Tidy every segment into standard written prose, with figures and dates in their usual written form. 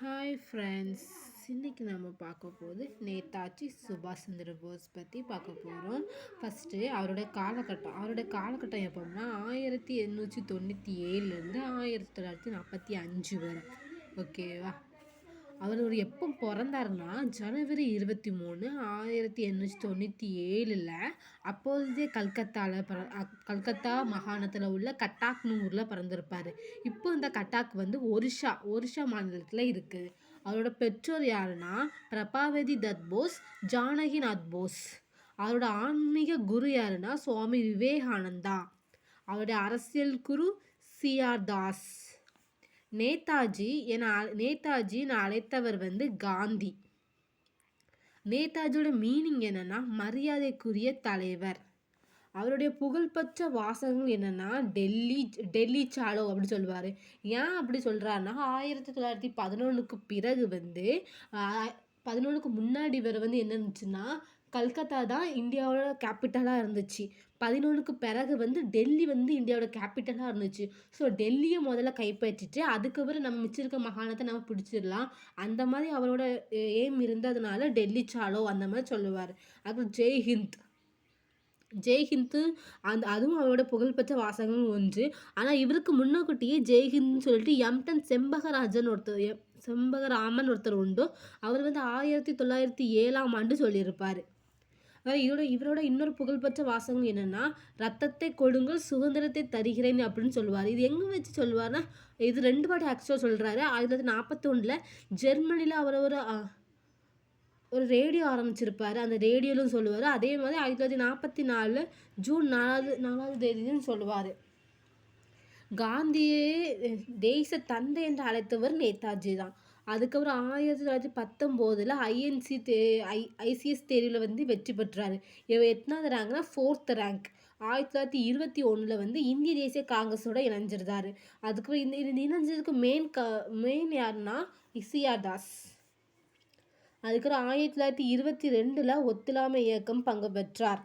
Hi friends, இன்றைக்கி நம்ம பார்க்க போது நேதாஜி சுபாஷ் சந்திர போஸ் பற்றி பார்க்க போகிறோம். ஃபஸ்ட்டு அவருடைய காலகட்டம் எப்போம்னா 1897லேருந்து 1945 வரை. ஓகேவா? அவர் எப்போ பிறந்தாருன்னா ஜனவரி 23, 1897. அப்போதே கல்கத்தா மாகாணத்தில் உள்ள கட்டாக்னூரில் பிறந்திருப்பார். இப்போ இந்த கட்டாக் வந்து ஒரிஷா மாநிலத்தில் இருக்குது. அவரோட பெற்றோர் யாருன்னா பிரபாவதி தத் போஸ், ஜானகிநாத் போஸ். அவரோட ஆன்மீக குரு யாருன்னா சுவாமி விவேகானந்தா. அவருடைய அரசியல் குரு சிஆர் தாஸ். நேதாஜின்னு அழைத்தவர் வந்து காந்தி. நேதாஜியோட மீனிங் என்னன்னா மரியாதைக்குரிய தலைவர். அவருடைய புகழ்பெற்ற வாசகங்கள் என்னன்னா டெல்லி சாலோ அப்படி சொல்லுவார். ஏன் அப்படி சொல்கிறாருன்னா 1911க்கு பிறகு வந்து 11க்கு முன்னாடி வரை வந்து என்ன இருந்துச்சுன்னா கல்கத்தா தான் இந்தியாவோட கேபிட்டலாக இருந்துச்சு. 11க்கு பிறகு வந்து டெல்லி வந்து இந்தியாவோட கேபிட்டலாக இருந்துச்சு. ஸோ டெல்லியை முதல்ல கைப்பற்றிட்டு அதுக்கப்புறம் நம்ம மிச்சிருக்க மாகாணத்தை நம்ம பிடிச்சிடலாம், அந்த மாதிரி அவரோட எய்ம் இருந்ததுனால டெல்லி சாலோ அந்த மாதிரி சொல்லுவார். அப்புறம் ஜெய்ஹிந்து அதுவும் அவரோட புகழ்பெற்ற வாசகங்கள் ஒன்று. ஆனால் இவருக்கு முன்னோக்கிட்டேயே ஜெய்ஹிந்த்னு சொல்லிட்டு எம்டன் செம்பகராமன் ஒருத்தர் உண்டு. அவர் வந்து 1907 சொல்லியிருப்பார். இவரோட இன்னொரு புகழ்பெற்ற வாசகம் என்னன்னா ரத்தத்தை கொடுங்கள் சுதந்திரத்தை தருகிறேன் அப்படின்னு சொல்லுவார். இது எங்கே வச்சு சொல்லுவார்னா இது 2 பாட்டு ஆக்சுவலாக சொல்கிறாரு. 1941 ஜெர்மனியில் அவர் ஒரு ரேடியோ ஆரம்பிச்சிருப்பார். அந்த ரேடியோலும் சொல்லுவார். அதே மாதிரி 1944 ஜூன் 4வது தேதின்னு சொல்லுவார். காந்தியே தேச தந்தை என்று அழைத்தவர் நேதாஜி தான். அதுக்கப்புறம் 1919 ஐசிஎஸ் தேர்வில் வந்து வெற்றி பெற்றார். இவர் எத்தனாவது ரேங்க்னா 4th ரேங்க். 1921 வந்து இந்திய தேசிய காங்கிரஸோட இணைஞ்சிருந்தார். அதுக்கப்புறம் இது இணைஞ்சதுக்கு மெயின் யாருன்னா சிஆர் தாஸ். அதுக்கப்புறம் 1922 ஒத்துழையாமை இயக்கம் பங்கு பெற்றார்.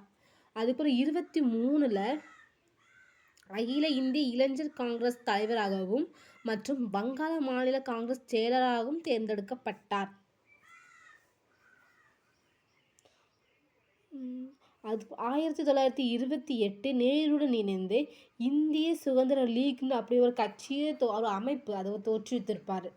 அதுக்கப்புறம் 23 அகில இந்திய இளைஞர் காங்கிரஸ் தலைவராகவும் மற்றும் வங்காள மாநில காங்கிரஸ் செயலராகவும் தேர்ந்தெடுக்கப்பட்டார். அது 1928 நேருடன் இணைந்து இந்திய சுதந்திர லீக்னு அப்படி ஒரு கட்சியை ஒரு அமைப்பு அதை தோற்றுவித்திருப்பார்.